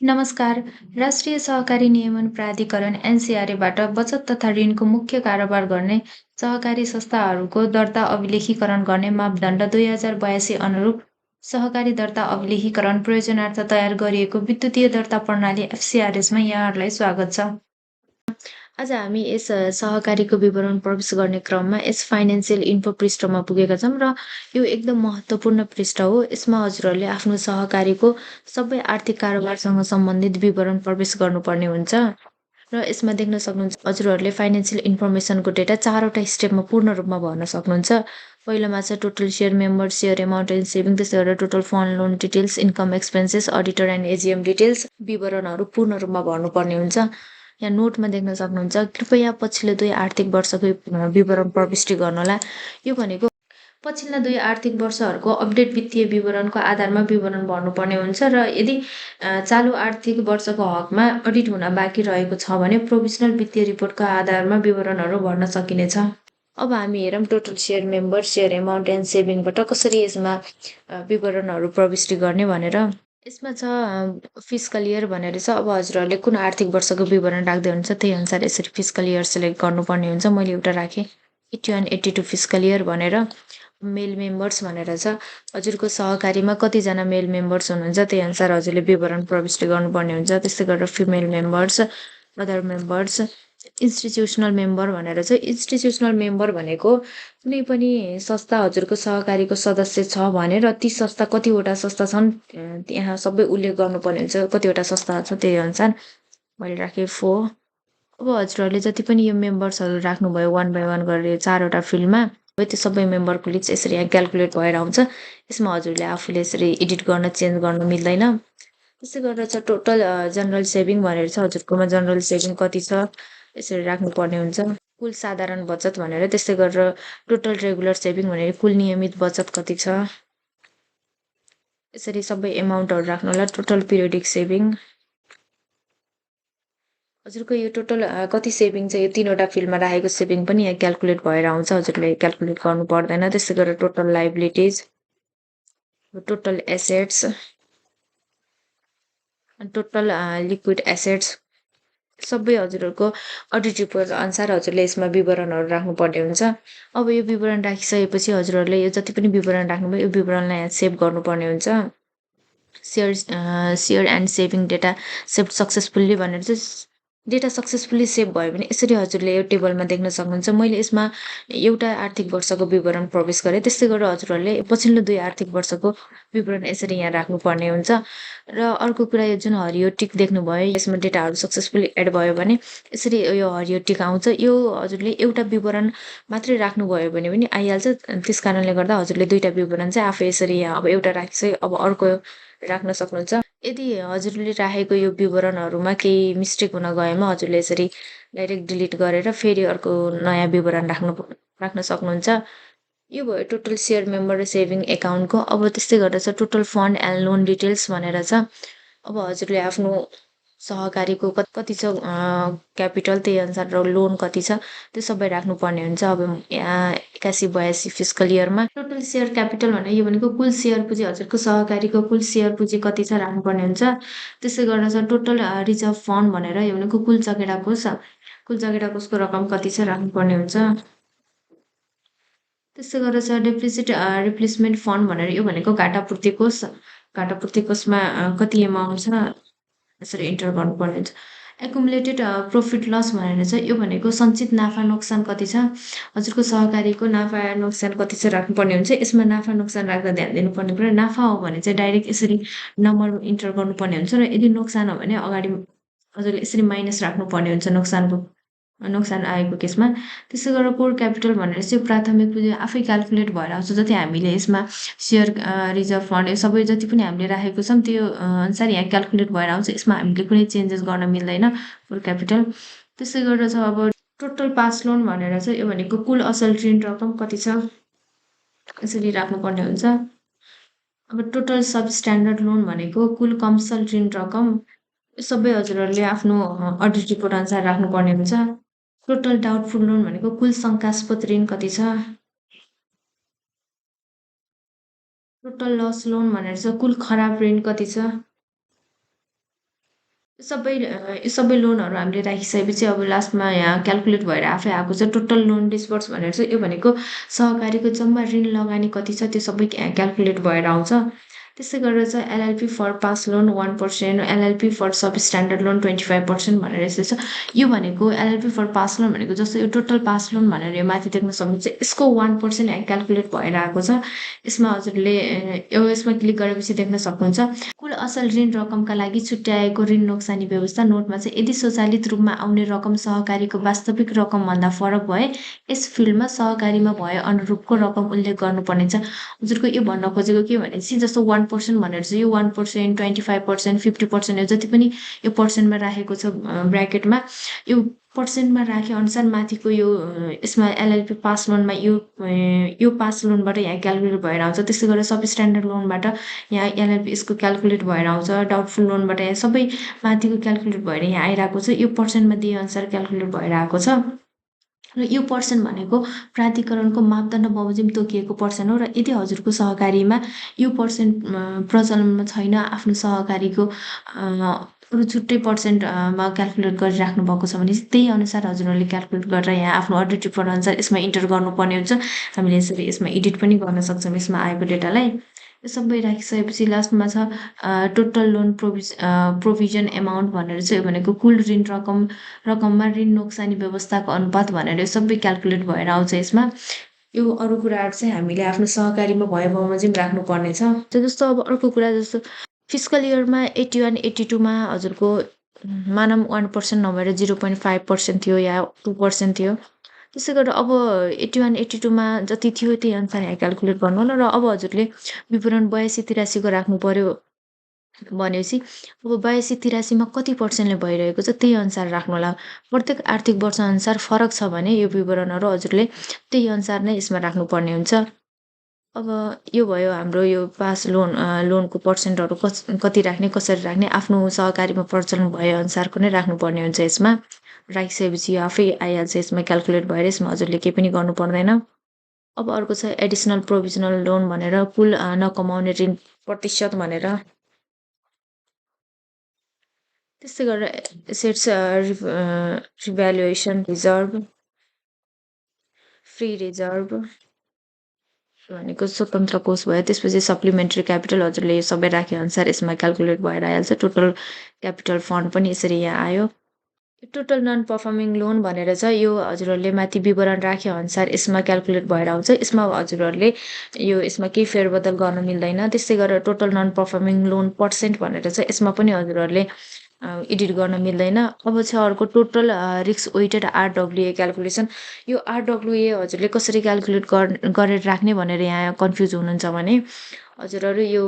नमस्कार। राष्ट्रिय सहकारी नियमन प्राधिकरण एनसिआरएबाट बचत तथा ऋणको मुख्य कारोबार गर्ने सहकारी संस्थाहरूको दर्ता अभिलेखीकरण गर्ने मापदण्ड 2082 अनुरूप सहकारी दर्ता अभिलेखीकरण प्रयोजनार्थ तयार गरिएको विद्युतीय दर्ता प्रणाली एफसिआरएसमा यहाँहरूलाई स्वागत छ। आज हामी यस सहकारीको विवरण प्रवेश गर्ने क्रममा यस फाइनेन्सियल इन्फो पृष्ठमा पुगेका छौँ र यो एकदम महत्त्वपूर्ण पृष्ठ हो। यसमा हजुरहरूले आफ्नो सहकारीको सबै आर्थिक कारोबारसँग सम्बन्धित विवरण प्रवेश गर्नुपर्ने हुन्छ र यसमा देख्न सक्नुहुन्छ हजुरहरूले फाइनेन्सियल इन्फर्मेसनको डेटा 4वटा स्टेपमा पूर्ण रूपमा भर्न सक्नुहुन्छ। पहिलोमा छ total share member, share amount and saving, त्यसै गरेर total fund loan details, income expenses, auditor and AGM details विवरणहरू पूर्ण रूपमा भर्नुपर्ने हुन्छ। यहाँ नोटमा देख्न सक्नुहुन्छ कृपया पछिल्लो 2 आर्थिक वर्षको विवरण प्रविष्टि गर्नुहोला। यो भनेको पछिल्ला 2 आर्थिक वर्षहरूको अपडेट वित्तीय विवरणको आधारमा विवरण भर्नुपर्ने हुन्छ र यदि चालु आर्थिक वर्षको हकमा अडिट हुन बाँकी रहेको छ भने प्रोभिजनल वित्तीय रिपोर्टको आधारमा विवरणहरू भर्न सकिनेछ। अब हामी हेरौँ total share member, share amount and सेभिङबाट कसरी यसमा विवरणहरू प्रविष्टि गर्ने भनेर। यसमा छ फिस्कल इयर भनेर छ। अब हजुरहरूले कुन आर्थिक वर्षको विवरण राख्दै हुन्छ त्यही अनुसार यसरी फिस्कल इयर सेलेक्ट गर्नुपर्ने हुन्छ। मैले एउटा राखेँ 81-82 फिस्कल इयर भनेर। मेल मेम्बर्स भनेर छ। हजुरको सहकारीमा कतिजना मेल मेम्बर्स हुनुहुन्छ त्यही अनुसार हजुरले विवरण प्रविष्ट गर्नुपर्ने हुन्छ। त्यस्तै गरेर female members, other members, institutional member भनेर चाहिँ इन्स्टिट्युसनल मेम्बर भनेको कुनै पनि संस्था हजुरको सहकारीको सदस्य छ भने र ती संस्था कतिवटा संस्था छन् त्यहाँ सबै उल्लेख गर्नुपर्ने हुन्छ। कतिवटा संस्था छ त्यही अनुसार मैले राखेँ 4। अब हजुरहरूले जति पनि यो मेम्बर्सहरू राख्नुभयो 1 बाई 1 गरेर 4वटा फिल्डमा त्यो सबै मेम्बरको लिस्ट यसरी यहाँ क्यालकुलेट भएर आउँछ। यसमा हजुरले आफूले यसरी एडिट गर्न, चेन्ज गर्न मिल्दैन। त्यसै गरेर छ टोटल जनरल सेभिङ भनेर छ। हजुरकोमा जनरल सेभिङ कति छ यसरी राख्नुपर्ने हुन्छ। कुल साधारण बचत भनेर, त्यस्तै गरेर टोटल रेगुलर सेभिङ भनेर कुल नियमित बचत कति छ यसरी सबै एमाउन्टहरू राख्नु होला। टोटल पिरियडिक सेभिङ हजुरको यो टोटल कति सेभिङ छ यो 3वटा फिल्डमा राखेको सेभिङ पनि यहाँ क्यालकुलेट भएर आउँछ। हजुरले क्यालकुलेट गर्नु पर्दैन। त्यस्तै गरेर total liabilities, total assets, total liquid assets सबै हजुरहरूको अडिट रिपोर्ट अनुसार हजुरले यसमा विवरणहरू राख्नुपर्ने हुन्छ। अब यो विवरण राखिसकेपछि हजुरहरूले यो जति पनि विवरण राख्नुभयो यो विवरणलाई यहाँ सेभ गर्नुपर्ने हुन्छ। Share and saving data save successfully भनेर चाहिँ डेटा सक्सेसफुल्ली सेभ भयो भने यसरी हजुरले यो टेबलमा देख्न सक्नुहुन्छ। मैले यसमा एउटा आर्थिक वर्षको विवरण प्रवेश गरेँ। त्यस्तै गरेर हजुरहरूले पछिल्लो 2 आर्थिक वर्षको विवरण यसरी यहाँ राख्नुपर्ने हुन्छ। र अर्को कुरा यो जुन हरियो टिक देख्नुभयो यसमा डेटाहरू सक्सेसफुल्ली एड भयो भने यसरी यो हरियो टिक आउँछ। यो हजुरले एउटा विवरण मात्रै राख्नुभयो भने पनि आइहाल्छ। त्यस कारणले गर्दा हजुरले 2टा विवरण चाहिँ आफै यसरी यहाँ अब एउटा राखिसके अब अर्को राख्न सक्नुहुन्छ। यदि हजुरले राखेको यो विवरणहरूमा केही मिस्टेक हुन गएमा हजुरले यसरी डाइरेक्ट डिलिट गरेर फेरि अर्को नयाँ विवरण राख्न सक्नुहुन्छ। यो भयो टोटल सेयर मेम्बर र सेभिङ एकाउन्टको। अब त्यस्तै गरेर छ total fund and loan details भनेर छ। अब हजुरले आफ्नो सहकारीको कति छ क्यापिटल त्यही अनुसार र लोन कति छ त्यो सबै राख्नुपर्ने हुन्छ। अब यहाँ 81-82 फिस्कल इयरमा टोटल सेयर क्यापिटल भनेर यो भनेको कुल सेयर पुँजी हजुरको सहकारीको कुल सेयर पुँजी कति छ राख्नुपर्ने हुन्छ। त्यसै गरेर छ टोटल रिजर्भ फन्ड भनेर यो भनेको कुल चकेडा कोष, कुल चकेडा कोषको रकम कति छ राख्नुपर्ने हुन्छ। त्यसै गरेर छ डेप्रिसिट रिप्लेसमेन्ट फन्ड भनेर यो भनेको घाटापूर्ति कोष, घाटापूर्ति कोषमा कति एमाउन्ट छ यसरी इन्टर गर्नुपर्ने हुन्छ। एकुमुलेटेड प्रफिट लस भनेर चाहिँ यो भनेको सञ्चित नाफा नोक्सान कति छ हजुरको सहकारीको नाफा नोक्सान कति छ राख्नुपर्ने हुन्छ। यसमा नाफा नोक्सान राख्दा ध्यान दिनुपर्ने कुरा नाफा हो भने चाहिँ डाइरेक्ट यसरी नम्बर इन्टर गर्नुपर्ने हुन्छ र यदि नोक्सान हो भने अगाडि हजुरले यसरी माइनस राख्नुपर्ने हुन्छ नोक्सान आएको केसमा। त्यसै गरेर कोर क्यापिटल भनेर चाहिँ प्राथमिक पुँजी आफै क्यालकुलेट भएर आउँछ। जति हामीले यसमा सेयर रिजर्भ फन्ड यो सबै जति पनि हामीले राखेको छौँ त्यो अनुसार यहाँ क्यालकुलेट भएर आउँछ। यसमा हामीले कुनै चेन्जेस गर्न मिल्दैन कोर क्यापिटल। त्यसै गरेर छ अब टोटल पास लोन भनेर चाहिँ यो भनेको कुल असल ऋण रकम कति छ यसरी राख्नुपर्ने हुन्छ। अब टोटल सबस्ट्यान्डर्ड लोन भनेको कुल कमसल ऋण रकम सबै हजुरहरूले आफ्नो अडिट रिपोर्ट अनुसार राख्नुपर्ने हुन्छ। टोटल डाउटफुल लोन भनेको कुल शङ्कास्पद ऋण कति छ। टोटल लस लोन भनेर चाहिँ कुल खराब ऋण कति छ। यो सबै लोनहरू हामीले राखिसकेपछि अब लास्टमा यहाँ क्याल्कुलेट भएर आफै आएको छ टोटल लोन डिस्बर्स भनेर चाहिँ यो भनेको सहकारीको जम्मा ऋण लगानी कति छ त्यो सबै क्याल्कुलेट भएर आउँछ। त्यसै गरेर चाहिँ LLP for pass loan 1%, LLP for substandard loan 25% भनेर यस्तो छ। यो भनेको एलएलपी फर पास लोन भनेको जस्तो यो टोटल पास लोन भनेर यो माथि देख्न सक्नुहुन्छ यसको 1% यहाँ क्याल्कुलेट भएर आएको छ। यसमा हजुरले यसमा क्लिक गरेपछि देख्न सक्नुहुन्छ कुल असल ऋण रकमका लागि छुट्याएको ऋण नोक्सानी व्यवस्था नोटमा चाहिँ यदि स्वचालित रूपमा आउने रकम सहकारीको वास्तविक रकमभन्दा फरक भए यस फिल्डमा सहकारीमा भए अनुरूपको रकम उल्लेख गर्नुपर्नेछ। हजुरको यो भन्न खोजेको के भनेपछि जस्तो 1% भनेर चाहिँ यो 1%, 25%, 50% यो जति पनि यो पर्सेन्टमा राखेको छ ब्राकेटमा यो पर्सेन्टमा राखे अनुसार माथिको यो यसमा एलएलपी पास लोनमा यो पास लोनबाट यहाँ क्याल्कुलेट भएर आउँछ। त्यसै गरेर सब स्ट्यान्डर्ड लोनबाट यहाँ एलएलपी यसको क्याल्कुलेट भएर आउँछ। डाउटफुल लोनबाट यहाँ सबै माथिको क्याल्कुलेट भएर यहाँ आइरहेको छ। यो पर्सेन्टमा दिएअनुसार क्याल्कुलेट भएर आएको छ। र यो पर्सेन्ट भनेको प्राधिकरणको मापदण्ड बमोजिम तोकिएको पर्सेन्ट हो र यदि हजुरको सहकारीमा यो पर्सेन्ट प्रचलनमा छैन आफ्नो सहकारीको अरू छुट्टै पर्सेन्टमा क्याल्कुलेट गरिराख्नु भएको छ भने त्यही अनुसार हजुरहरूले क्याल्कुलेट गरेर यहाँ आफ्नो अडिट रिपोर्ट अनुसार यसमा इन्टर गर्नुपर्ने हुन्छ। हामीले यसरी यसमा एडिट पनि गर्न सक्छौँ यसमा आएको डेटालाई। यो सबै राखिसकेपछि लास्टमा छ टोटल लोन प्रोभिजन एमाउन्ट भनेर चाहिँ भनेको कुल ऋण रकममा ऋण नोक्सानी व्यवस्थाको अनुपात भनेर यो सबै क्याल्कुलेट भएर आउँछ यसमा। यो अरू कुराहरू चाहिँ हामीले आफ्नो सहकारीमा भए बमोजिम राख्नुपर्ने छ। जस्तो अब अर्को कुरा जस्तो फिस्कल इयरमा 81, 82मा हजुरको मानम 1% नभएर 0.5% थियो या 2% थियो। त्यसै गरेर अब 81, 82मा जति थियो त्यही अनुसार यहाँ क्याल्कुलेट गर्नु होला र अब हजुरले विवरण 82, 83को राख्नु पर्यो भनेपछि अब 82, 83मा कति पर्सेन्टले भइरहेको छ त्यही अनुसार राख्नु होला। प्रत्येक आर्थिक वर्ष अनुसार फरक छ भने यो विवरणहरू हजुरले त्यही अनुसार नै यसमा राख्नुपर्ने हुन्छ। अब यो भयो हाम्रो यो पास लोनको पर्सेन्टहरू कति राख्ने कसरी राख्ने आफ्नो सहकारीमा प्रचलन भए अनुसारको नै राख्नुपर्ने हुन्छ यसमा। राखिसकेपछि यो आफै आइहाल्छ यसमा क्याल्कुलेट भएर यसमा हजुरले केही पनि गर्नु पर्दैन। अब अर्को छ एडिसनल प्रोभिजनल लोन भनेर कुल नकमाउने ऋण प्रतिशत भनेर। त्यस्तै गरेर assets revaluation reserve, free reserve भनेको स्वतन्त्र कोष भयो। त्यसपछि सप्लिमेन्ट्री क्यापिटल हजुरले यो सबै राखे अनुसार यसमा क्याल्कुलेट भएर आइहाल्छ। टोटल क्यापिटल फन्ड पनि यसरी यहाँ आयो। टोटल नन पर्फर्मिङ लोन भनेर चाहिँ यो हजुरहरूले माथि विवरण राखे अनुसार यसमा क्याल्कुलेट भएर आउँछ। यसमा हजुरहरूले यसमा केही फेरबदल गर्न मिल्दैन। त्यस्तै गरेर total non performing loan percent भनेर चाहिँ यसमा पनि हजुरहरूले एडिट गर्न मिल्दैन। अब चाहिँ अर्को टोटल रिस्क वेटेड आरडब्ल्युए क्याल्कुलेसन। यो आरडब्ल्युए हजुरले कसरी क्याल्कुलेट गरेर राख्ने भनेर यहाँ कन्फ्युज हुनुहुन्छ भने हजुरहरू यो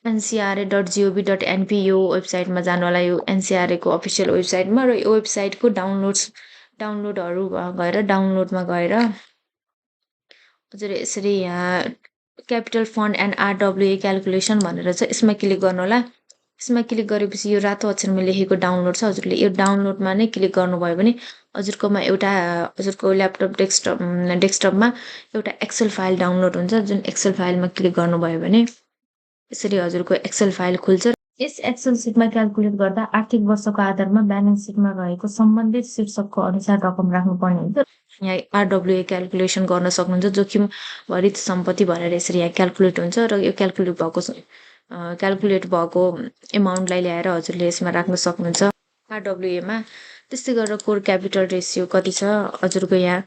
NCRA.gov.np यो वेबसाइटमा जानु होला। यो NCRAको अफिसियल वेबसाइटमा र यो वेबसाइटको डाउनलोडहरू गएर डाउनलोडमा गएर हजुर यसरी यहाँ क्यापिटल फन्ड एन्ड आरडब्ल्युए क्याल्कुलेसन भनेर चाहिँ यसमा क्लिक गर्नु होला। यसमा क्लिक गरेपछि यो रातो अक्षरमा लेखेको डाउनलोड छ हजुरले यो डाउनलोडमा नै क्लिक गर्नुभयो भने हजुरकोमा एउटा हजुरको ल्यापटप डेस्कटपमा एउटा एक्सेल फाइल डाउनलोड हुन्छ। जुन एक्सेल फाइलमा क्लिक गर्नुभयो भने यसरी हजुरको एक्सेल फाइल खुल्छ। यस एक्सेल सिटमा क्याल्कुलेट गर्दा आर्थिक वर्षको आधारमा ब्यालेन्स सिटमा रहेको सम्बन्धित शीर्षकको अनुसार रकम राख्नुपर्ने हुन्छ। यहाँ आरडब्ल्युए क्याल्कुलेसन गर्न सक्नुहुन्छ। जोखिम भरित सम्पत्ति भनेर यसरी यहाँ क्याल्कुलेट हुन्छ र यो क्याल्कुलेट भएको एमाउन्टलाई ल्याएर हजुरले यसमा राख्न सक्नुहुन्छ आरडब्ल्युएमा। त्यस्तै गरेर कोर क्यापिटल रेसियो कति छ हजुरको यहाँ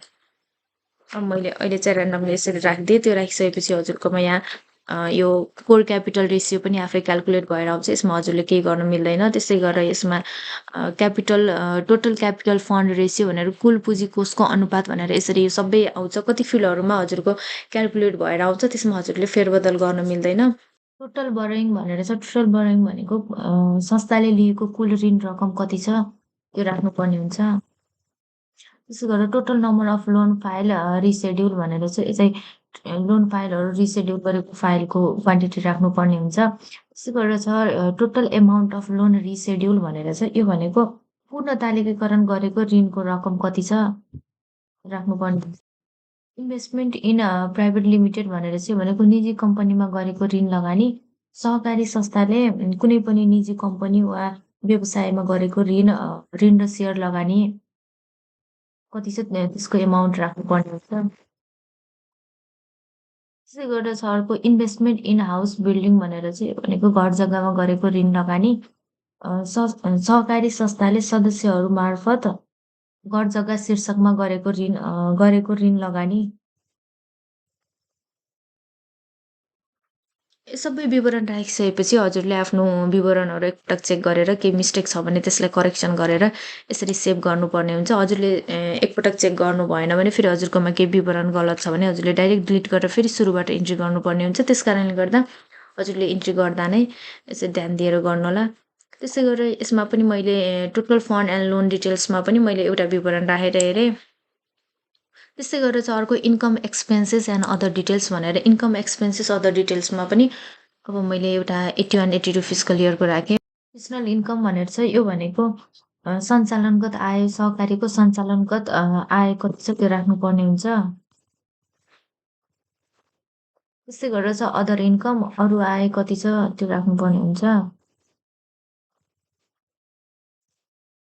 अब मैले अहिले चाहिँ ऱ्यान्डमली यसरी राखिदिएँ। त्यो राखिसकेपछि हजुरकोमा यहाँ यो कोर क्यापिटल रेसियो पनि आफै क्याल्कुलेट भएर आउँछ। यसमा हजुरले केही गर्न मिल्दैन। त्यसै गरेर यसमा टोटल क्यापिटल फन्ड रेसियो भनेर कुल पुँजी कोषको अनुपात भनेर यसरी यो सबै आउँछ। कति फिल्डहरूमा हजुरको क्याल्कुलेट भएर आउँछ त्यसमा हजुरले फेरबदल गर्न मिल्दैन। टोटल बरोइङ भनेर छ। टोटल बरोइङ भनेको संस्थाले लिएको कुल ऋण रकम कति छ त्यो राख्नुपर्ने हुन्छ। त्यसै गरेर total number of loan file reschedule भनेर चाहिँ चाहिँ लोन फाइलहरू रिसेड्युल गरेको फाइलको क्वान्टिटी राख्नुपर्ने हुन्छ। त्यसै गरेर छ टोटल एमाउन्ट अफ लोन रिसेड्युल भनेर चाहिँ यो भनेको पूर्ण तालिकाकरण गरेको ऋणको रकम कति छ राख्नुपर्ने हुन्छ। इन्भेस्टमेन्ट इन प्राइभेट लिमिटेड भनेर चाहिँ भनेको निजी कम्पनीमा गरेको ऋण लगानी सहकारी संस्थाले कुनै पनि निजी कम्पनी वा व्यवसायमा गरेको ऋण र सेयर लगानी कति छ त्यसको एमाउन्ट राख्नुपर्ने हुन्छ। त्यसै गरेर छ अर्को इन्भेस्टमेन्ट इन हाउस बिल्डिङ भनेर चाहिँ भनेको घर जग्गामा गरेको ऋण लगानी। सहकारी संस्थाले सदस्यहरू मार्फत घर जग्गा शीर्षकमा गरेको ऋण लगानी। यो सबै विवरण राखिसकेपछि हजुरले आफ्नो विवरणहरू एकपटक चेक गरेर केही मिस्टेक छ भने त्यसलाई करेक्सन गरेर यसरी सेभ गर्नुपर्ने हुन्छ। हजुरले एकपटक चेक गर्नु भएन भने फेरि हजुरकोमा केही विवरण गलत छ भने हजुरले डाइरेक्ट डिलिट गरेर फेरि सुरुबाट इन्ट्री गर्नुपर्ने हुन्छ। त्यस कारणले गर्दा हजुरले इन्ट्री गर्दा नै यसरी ध्यान दिएर गर्नुहोला। त्यसै गरेर यसमा पनि मैले टोटल फन्ड एन्ड लोन डिटेल्समा पनि मैले एउटा विवरण राखेर हेरेँ। त्यस्तै गरेर चाहिँ अर्को income expenses and other details भनेर इन्कम एक्सपेन्सेस अदर डिटेल्समा पनि अब मैले एउटा 81-82 फिस्कल इयरको राखेँ। पर्सनल इन्कम भनेर चाहिँ यो भनेको सञ्चालनगत आय सहकारीको सञ्चालनगत आय कति छ त्यो राख्नुपर्ने हुन्छ। त्यस्तै गरेर चाहिँ अदर इन्कम अरू आय कति छ त्यो राख्नुपर्ने हुन्छ।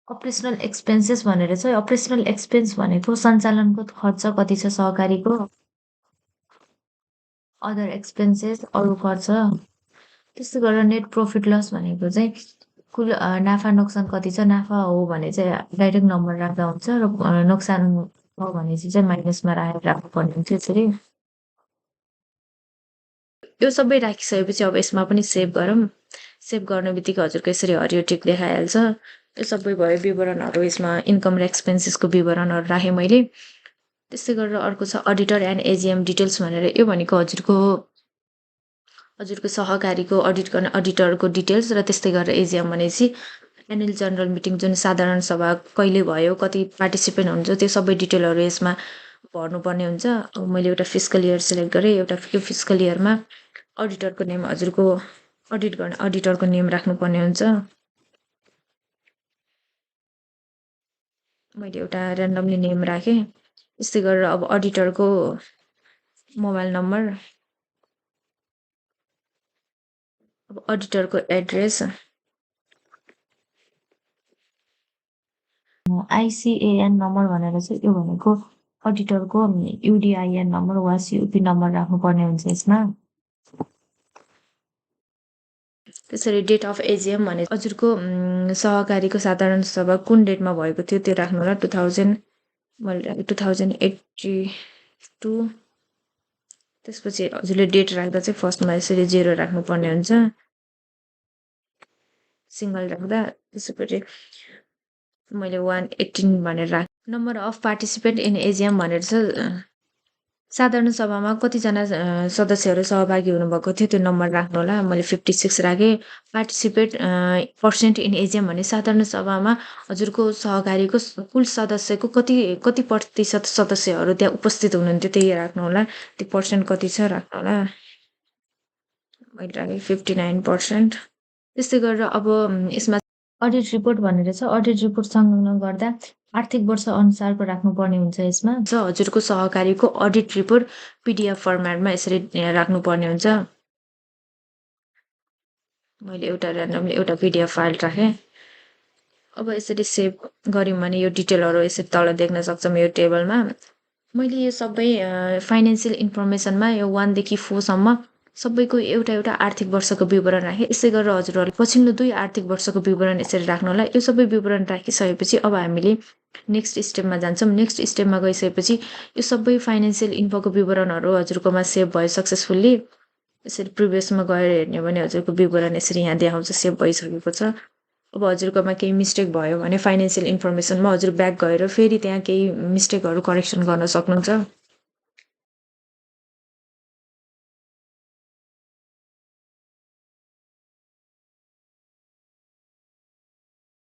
अपरेसनल एक्सपेन्सेस भनेर चाहिँ अपरेसनल एक्सपेन्स भनेको सञ्चालनको खर्च कति छ सहकारीको। अदर एक्सपेन्सेस अरू खर्च। त्यस्तै गरेर नेट प्रफिट लस भनेको चाहिँ कुल नाफा नोक्सान कति छ। नाफा हो भने चाहिँ डाइरेक्ट नम्बर राख्दा हुन्छ र नोक्सान हो भने चाहिँ माइनसमा राखेर राख्नुपर्ने हुन्छ यसरी। यो सबै राखिसकेपछि अब यसमा पनि सेभ गरौँ। सेभ गर्ने बित्तिकै हजुरको यसरी हरियो टिक देखाइहाल्छ। यो सबै भयो विवरणहरू यसमा इन्कम र एक्सपेन्सेसको विवरणहरू राखेँ मैले। त्यस्तै गरेर अर्को छ अडिटर एन्ड एजिएम डिटेल्स भनेर यो भनेको हजुरको सहकारीको अडिट गर्ने अडिटरको डिटेल्स र त्यस्तै गरेर एजिएम भनेपछि एनुअल जनरल मिटिङ जुन साधारण सभा कहिले भयो कति पार्टिसिपेन्ट हुन्छ त्यो सबै डिटेलहरू यसमा भर्नुपर्ने हुन्छ। अब मैले एउटा फिस्कल इयर सिलेक्ट गरेँ। एउटा फिस्कल इयरमा अडिटरको नेम हजुरको अडिट गर्ने अडिटरको नेम राख्नुपर्ने हुन्छ। मैले एउटा ऱ्यान्डमली नेम राखेँ। त्यस्तै गरेर अब अडिटरको मोबाइल नम्बर, अब अडिटरको एड्रेस, आइसिएएन नम्बर भनेर चाहिँ यो भनेको अडिटरको युडिआइएन नम्बर वा सियुपी नम्बर राख्नुपर्ने हुन्छ यसमा। त्यसरी डेट अफ एजिएम भने हजुरको सहकारीको साधारण सभा कुन डेटमा भएको थियो त्यो राख्नु होला। 2082। त्यसपछि हजुरले डेट राख्दा चाहिँ फर्स्टमा यसरी 0 राख्नुपर्ने हुन्छ सिङ्गल राख्दा। त्यसपछि मैले 118 भनेर राखेँ। Number of participant in AGM भनेर चाहिँ साधारण सभामा कतिजना सदस्यहरू सहभागी हुनुभएको थियो त्यो नम्बर राख्नु होला। मैले 56 राखेँ। पार्टिसिपेट पर्सेन्ट इन एजिएम भने साधारण सभामा हजुरको सहकारीको कुल सदस्यको कति प्रतिशत सदस्यहरू त्यहाँ उपस्थित हुनुहुन्थ्यो त्यही राख्नु होला। त्यो पर्सेन्ट कति छ राख्नु होला। मैले राखेँ 59%। त्यस्तै गरेर अब यसमा अडिट रिपोर्ट भनेर छ। अडिट रिपोर्ट संलग्न गर्दा आर्थिक वर्ष अनुसारको राख्नुपर्ने हुन्छ यसमा। हजुरको सहकारीको अडिट रिपोर्ट पिडिएफ फर्मेटमा यसरी राख्नुपर्ने हुन्छ। मैले एउटा ऱ्यान्डमली एउटा पिडिएफ फाइल राखेँ। अब यसरी सेभ गऱ्यौँ भने यो डिटेलहरू यसरी तल देख्न सक्छौँ यो टेबलमा। मैले यो सबै फाइनेन्सियल इन्फर्मेसनमा यो 1 देखि 4 सम्म सबैको एउटा आर्थिक वर्षको विवरण राखेँ। यसै गरेर हजुरहरूले पछिल्लो 2 आर्थिक वर्षको विवरण यसरी राख्नु होला। यो सबै विवरण राखिसकेपछि अब हामीले नेक्स्ट स्टेपमा जान्छौँ। नेक्स्ट स्टेपमा गइसकेपछि यो सबै फाइनेन्सियल इन्फोको विवरणहरू हजुरकोमा सेभ भयो सक्सेसफुल्ली। यसरी प्रिभियसमा गएर हेर्ने भने हजुरको विवरण यसरी यहाँ देखाउँछ सेभ भइसकेको छ। अब हजुरकोमा केही मिस्टेक भयो भने फाइनेन्सियल इन्फर्मेसनमा हजुर ब्याक गएर फेरि त्यहाँ केही मिस्टेकहरू करेक्सन गर्न सक्नुहुन्छ।